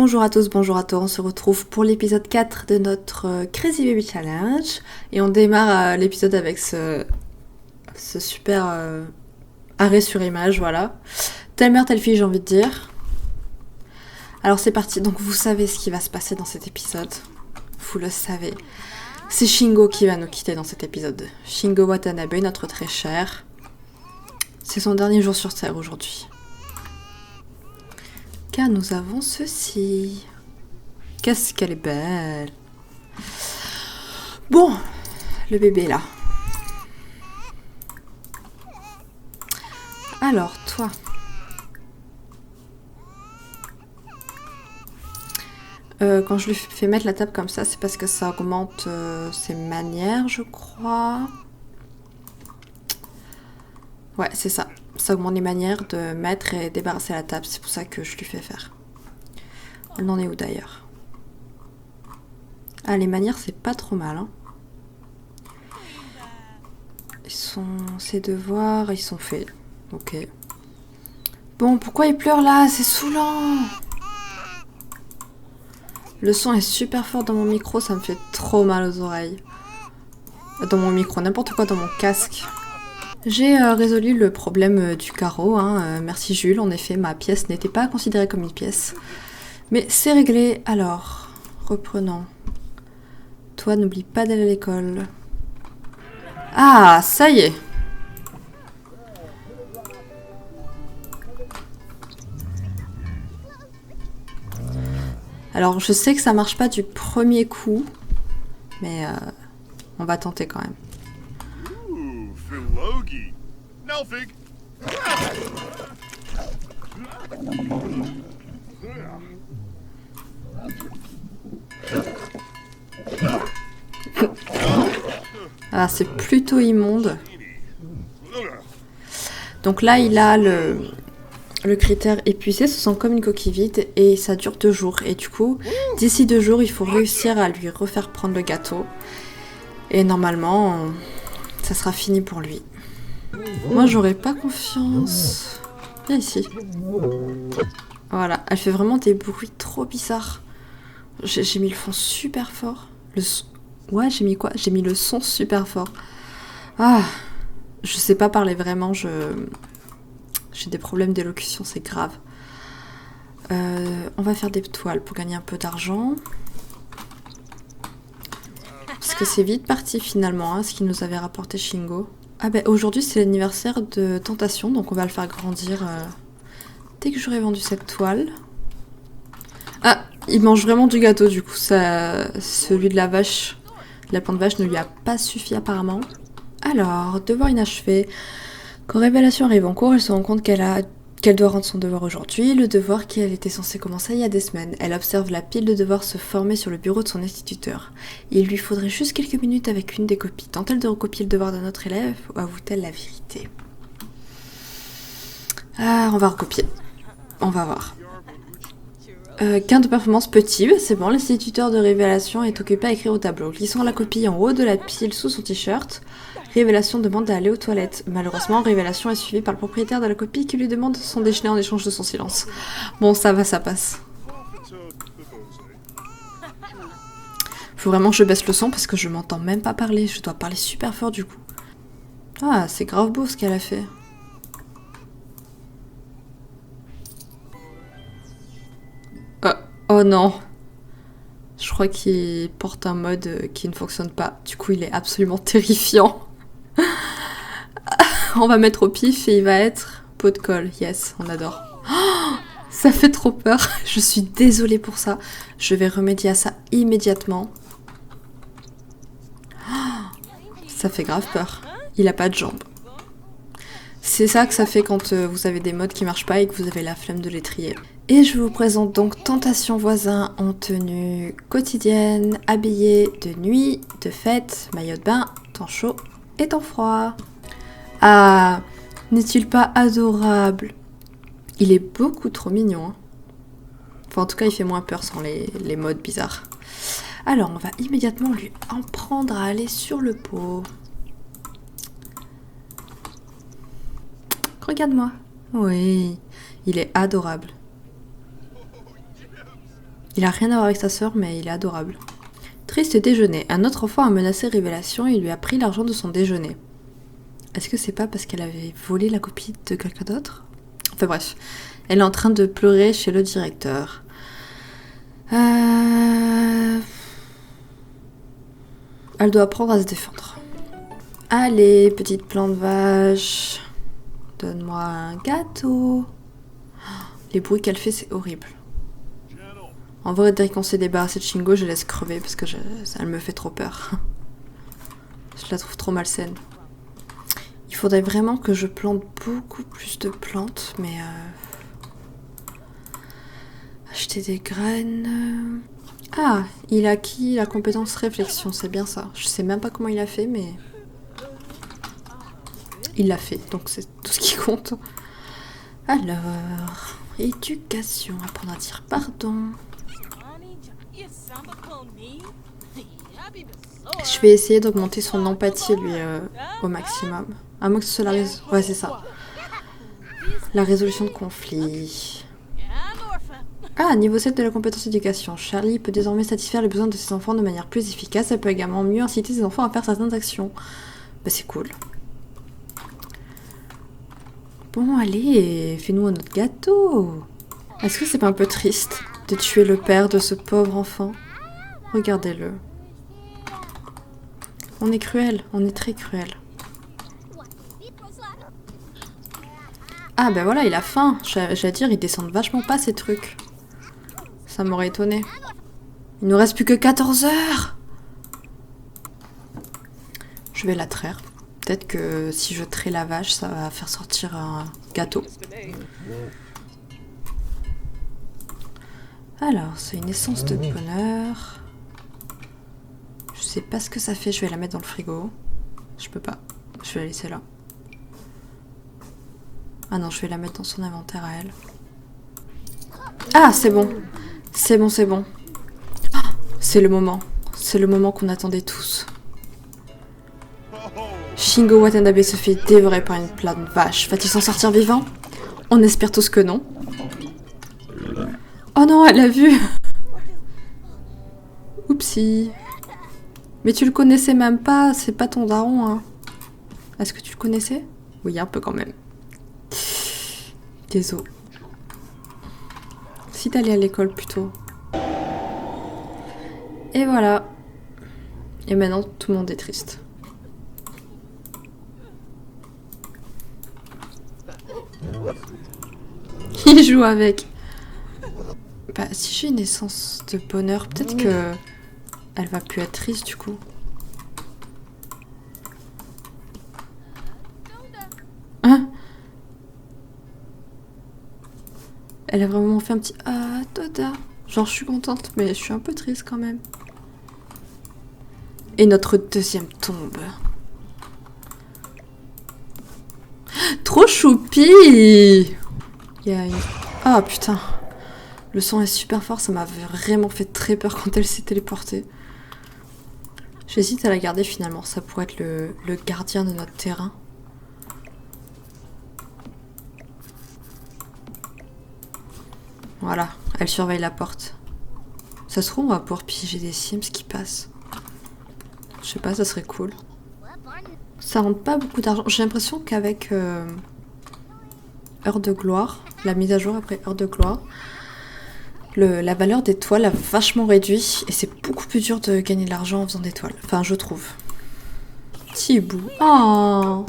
Bonjour à tous, bonjour à tous, on se retrouve pour l'épisode 4 de notre Crazy Baby Challenge. Et on démarre l'épisode avec ce super arrêt sur image, voilà. Telle mère, telle fille, j'ai envie de dire. Alors c'est parti, donc vous savez ce qui va se passer dans cet épisode. Vous le savez. C'est Shingo qui va nous quitter dans cet épisode. Shingo Watanabe, notre très cher. C'est son dernier jour sur Terre aujourd'hui. Car nous avons ceci. Qu'est-ce qu'elle est belle. Bon, le bébé là. Alors, toi. Quand je lui fais mettre la table comme ça, c'est parce que ça augmente ses manières, je crois. Ouais, c'est ça. Ça augmente les manières de mettre et débarrasser la table. C'est pour ça que je lui fais faire. Elle en est où d'ailleurs? Ah, les manières, c'est pas trop mal. Hein. Ses devoirs, ils sont faits. Ok. Bon, pourquoi il pleure là? C'est saoulant. Le son est super fort dans mon micro, ça me fait trop mal aux oreilles. Dans mon micro, n'importe quoi dans mon casque. J'ai résolu le problème du carreau, hein. Merci Jules, en effet ma pièce n'était pas considérée comme une pièce. Mais c'est réglé, alors, reprenons. Toi, n'oublie pas d'aller à l'école. Ah, ça y est. Alors, je sais que ça marche pas du premier coup, mais on va tenter quand même. Ah, c'est plutôt immonde. Donc là, il a le critère épuisé, ce sent comme une coquille vide et ça dure 2 jours. Et du coup, d'ici 2 jours, il faut réussir à lui refaire prendre le gâteau. Et normalement, ça sera fini pour lui. Moi, j'aurais pas confiance. Viens ici. Voilà, elle fait vraiment des bruits trop bizarres. J'ai mis le fond super fort. Ouais, j'ai mis quoi? J'ai mis le son super fort. Ah, je sais pas parler vraiment, j'ai des problèmes d'élocution, c'est grave. On va faire des toiles pour gagner un peu d'argent. Parce que c'est vite parti finalement, hein, ce qui nous avait rapporté Shingo. Ah ben aujourd'hui c'est l'anniversaire de Tentation, donc on va le faire grandir dès que j'aurai vendu cette toile. Ah, il mange vraiment du gâteau du coup, celui de la vache, de la plante vache ne lui a pas suffi apparemment. Alors, devoir inachevé. Quand Révélation arrive en cours, elle se rend compte qu'elle doit rendre son devoir aujourd'hui, le devoir qu'elle était censée commencer il y a des semaines. Elle observe la pile de devoirs se former sur le bureau de son instituteur. Il lui faudrait juste quelques minutes avec une des copies. Tente-t-elle de recopier le devoir d'un autre élève ou avoue-t-elle la vérité? Ah, on va recopier. On va voir. Gain de performance petit, c'est bon, l'instituteur de Révélation est occupé à écrire au tableau. Glissant la copie en haut de la pile sous son t-shirt, Révélation demande d'aller aux toilettes. Malheureusement, Révélation est suivie par le propriétaire de la copie qui lui demande son déjeuner en échange de son silence. Bon, ça va, ça passe. Faut vraiment que je baisse le son parce que je m'entends même pas parler. Je dois parler super fort du coup. Ah, c'est grave beau ce qu'elle a fait. Oh non. Je crois qu'il porte un mode qui ne fonctionne pas. Du coup, il est absolument terrifiant. On va mettre au pif et il va être pot de colle. Yes, on adore. Oh, ça fait trop peur. Je suis désolée pour ça. Je vais remédier à ça immédiatement. Oh, ça fait grave peur. Il a pas de jambes. C'est ça que ça fait quand vous avez des modes qui marchent pas et que vous avez la flemme de les trier. Et je vous présente donc Tentation voisin en tenue quotidienne, habillée de nuit, de fête, maillot de bain, temps chaud et temps froid. Ah, n'est-il pas adorable? Il est beaucoup trop mignon. Hein. Enfin, en tout cas, il fait moins peur sans les modes bizarres. Alors, on va immédiatement lui en prendre à aller sur le pot. Regarde-moi. Oui, il est adorable. Il a rien à voir avec sa sœur, mais il est adorable. Triste déjeuner. Un autre enfant a menacé Révélation et lui a pris l'argent de son déjeuner. Est-ce que c'est pas parce qu'elle avait volé la copie de quelqu'un d'autre? Enfin bref. Elle est en train de pleurer chez le directeur. Elle doit apprendre à se défendre. Allez, petite plante vache. Donne-moi un gâteau. Les bruits qu'elle fait, c'est horrible. En vrai, dès qu'on s'est débarrassé de Shingo, je laisse crever parce que elle me fait trop peur. Je la trouve trop malsaine. Il faudrait vraiment que je plante beaucoup plus de plantes, mais... Acheter des graines... Ah, il a acquis la compétence réflexion, c'est bien ça. Je sais même pas comment il a fait, mais... Il l'a fait, donc c'est tout ce qui compte. Alors... Éducation, apprendre à dire pardon. Je vais essayer d'augmenter son empathie, lui, au maximum. À moins que ce soit la résolution... Ouais, c'est ça. La résolution de conflits. Ah, niveau 7 de la compétence éducation. Charlie peut désormais satisfaire les besoins de ses enfants de manière plus efficace. Elle peut également mieux inciter ses enfants à faire certaines actions. Bah, c'est cool. Bon, allez, fais-nous un autre gâteau. Est-ce que c'est pas un peu triste de tuer le père de ce pauvre enfant? Regardez-le. On est cruel, on est très cruel. Ah ben voilà, il a faim. J'allais dire, ils descendent vachement pas ces trucs. Ça m'aurait étonné. Il nous reste plus que 14 heures. Je vais la traire. Peut-être que si je trais la vache, ça va faire sortir un gâteau. Alors, c'est une essence de bonheur. Je sais pas ce que ça fait, je vais la mettre dans le frigo. Je peux pas, je vais la laisser là. Ah non, je vais la mettre dans son inventaire à elle. Ah, c'est bon. C'est bon, c'est bon. Ah, c'est le moment. C'est le moment qu'on attendait tous. Shingo Watanabe se fait dévorer par une plante vache. Va-t-il s'en sortir vivant? On espère tous que non. Oh non, elle a vu. Oupsie. Mais tu le connaissais même pas, c'est pas ton daron, hein. Est-ce que tu le connaissais? Oui, un peu quand même. Désolé. Si t'allais à l'école plutôt. Et voilà. Et maintenant, tout le monde est triste. Il joue avec. Bah, si j'ai une essence de bonheur, peut-être que... Elle va plus être triste, du coup. Hein? Elle a vraiment fait un petit... Ah, Toda. Genre, je suis contente, mais je suis un peu triste quand même. Et notre deuxième tombe. Trop choupi! Il y a une... Ah, putain. Le son est super fort, ça m'a vraiment fait très peur quand elle s'est téléportée. J'hésite à la garder finalement, ça pourrait être le gardien de notre terrain. Voilà, elle surveille la porte. Ça se trouve, on va pouvoir piéger des Sims qui passent. Je sais pas, ça serait cool. Ça rentre pas beaucoup d'argent. J'ai l'impression qu'avec Heure de gloire, la mise à jour après Heure de gloire, la valeur des toiles a vachement réduit et c'est beaucoup plus dur de gagner de l'argent en faisant des toiles. Enfin, je trouve. Tibou. Oh,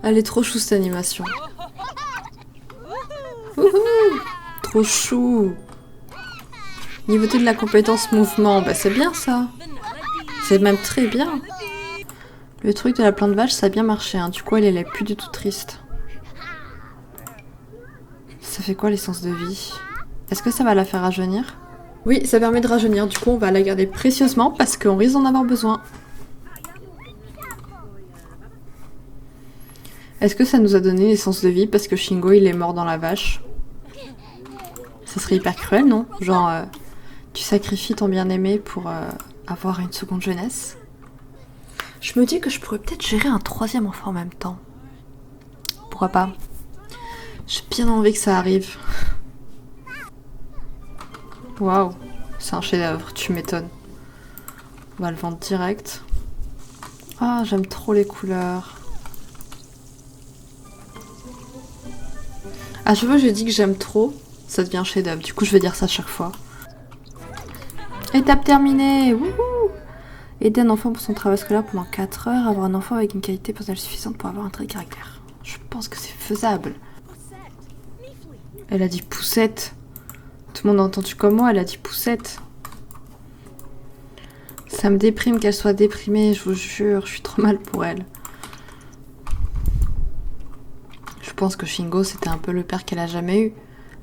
elle est trop chou cette animation. Wouhou, trop chou. Niveau de la compétence mouvement, bah c'est bien ça. C'est même très bien. Le truc de la plante vache, ça a bien marché. Hein. Du coup, elle est plus du tout triste. Ça fait quoi l'essence de vie? Est-ce que ça va la faire rajeunir? Oui, ça permet de rajeunir. Du coup, on va la garder précieusement parce qu'on risque d'en avoir besoin. Est-ce que ça nous a donné l'essence de vie parce que Shingo, il est mort dans la vache? Ça serait hyper cruel, non? Genre, tu sacrifies ton bien-aimé pour avoir une seconde jeunesse. Je me dis que je pourrais peut-être gérer un troisième enfant en même temps. Pourquoi pas? J'ai bien envie que ça arrive. Waouh, c'est un chef-d'œuvre, tu m'étonnes. On va le vendre direct. Ah, j'aime trop les couleurs. À chaque fois que je dis que j'aime trop, ça devient chef-d'œuvre. Du coup, je vais dire ça chaque fois. Étape terminée. Wouhou. Aider un enfant pour son travail scolaire pendant 4 heures. Avoir un enfant avec une qualité personnelle suffisante pour avoir un trait de caractère. Je pense que c'est faisable. Elle a dit poussette. Tout le monde a entendu comme moi, elle a dit poussette. Ça me déprime qu'elle soit déprimée, je vous jure, je suis trop mal pour elle. Je pense que Shingo, c'était un peu le père qu'elle a jamais eu.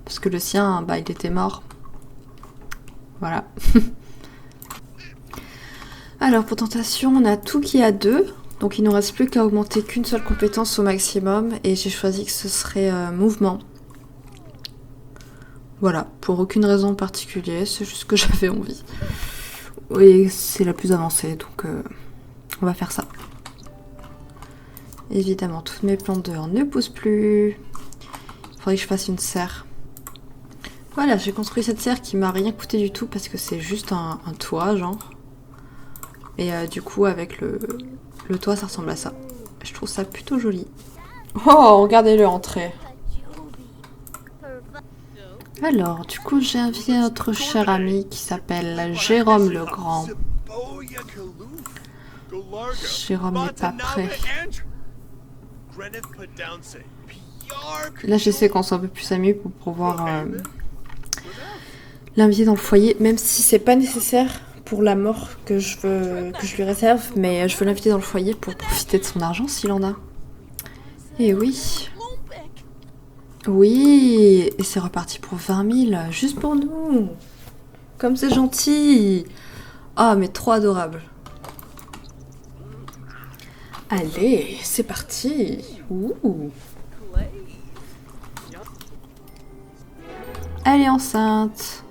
Parce que le sien, bah, il était mort. Voilà. Alors, pour tentation, on a tout qui est à 2. Donc, il ne nous reste plus qu'à augmenter qu'une seule compétence au maximum. Et j'ai choisi que ce serait mouvement. Voilà, pour aucune raison particulière, c'est juste que j'avais envie. Et c'est la plus avancée, donc on va faire ça. Évidemment, toutes mes plantes dehors ne poussent plus. Il faudrait que je fasse une serre. Voilà, j'ai construit cette serre qui m'a rien coûté du tout parce que c'est juste un toit, genre. Et du coup, avec le toit, ça ressemble à ça. Je trouve ça plutôt joli. Oh, regardez-le entrer. Alors, du coup, j'ai invité notre cher ami qui s'appelle Jérôme le Grand. Jérôme n'est pas prêt. Là, j'essaie qu'on soit un peu plus amis pour pouvoir l'inviter dans le foyer, même si c'est pas nécessaire pour la mort que je lui réserve, mais je veux l'inviter dans le foyer pour profiter de son argent s'il en a. Et oui. Oui, et c'est reparti pour 20 000, juste pour nous. Comme c'est gentil. Ah, mais trop adorable. Allez, c'est parti. Ouh. Elle est enceinte.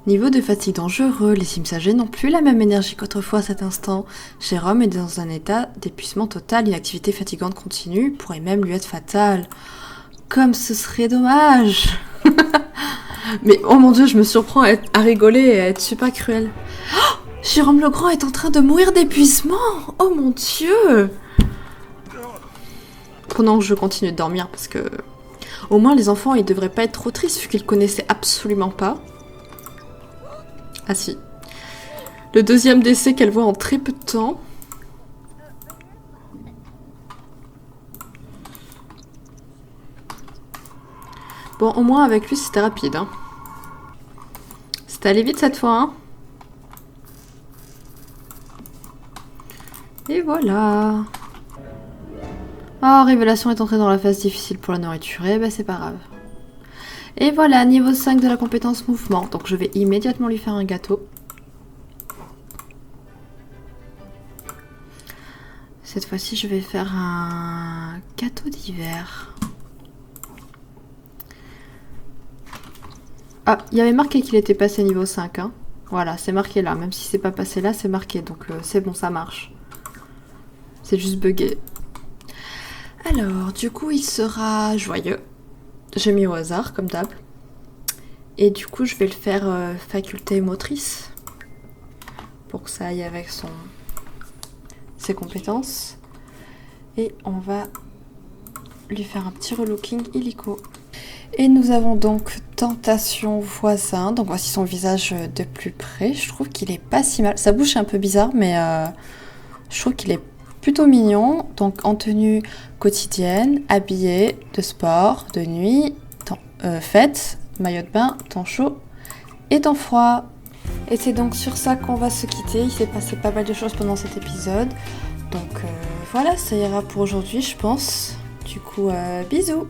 Niveau de fatigue dangereux, les Sims âgés n'ont plus la même énergie qu'autrefois à cet instant. Jérôme est dans un état d'épuisement total, une activité fatigante continue pourrait même lui être fatale. Comme ce serait dommage. Mais oh mon dieu, je me surprends à rigoler et à être super cruelle. Oh, Jérôme Legrand est en train de mourir d'épuisement. Oh mon dieu. Pendant que je continue de dormir parce que au moins les enfants ils devraient pas être trop tristes vu qu'ils connaissaient absolument pas. Ah si. Le deuxième décès qu'elle voit en très peu de temps. Bon, au moins avec lui c'était rapide. Hein. C'est allé vite cette fois. Hein. Et voilà. Oh, Révélation est entrée dans la phase difficile pour la nourriture. Eh ben c'est pas grave. Et voilà, niveau 5 de la compétence mouvement. Donc je vais immédiatement lui faire un gâteau. Cette fois-ci, je vais faire un gâteau d'hiver. Ah, il y avait marqué qu'il était passé niveau 5. Hein. Voilà, c'est marqué là. Même si c'est pas passé là, c'est marqué. Donc c'est bon, ça marche. C'est juste bugué. Alors, du coup, il sera joyeux. J'ai mis au hasard, comme d'hab. Et du coup, je vais le faire faculté motrice. Pour que ça aille avec ses compétences. Et on va lui faire un petit relooking illico. Et nous avons donc tentation voisin. Donc voici son visage de plus près. Je trouve qu'il est pas si mal. Sa bouche est un peu bizarre, mais je trouve qu'il est plutôt mignon. Donc en tenue quotidienne, habillé de sport, de nuit, fête, maillot de bain, temps chaud et temps froid. Et c'est donc sur ça qu'on va se quitter. Il s'est passé pas mal de choses pendant cet épisode. Donc voilà, ça ira pour aujourd'hui, je pense. Du coup, bisous!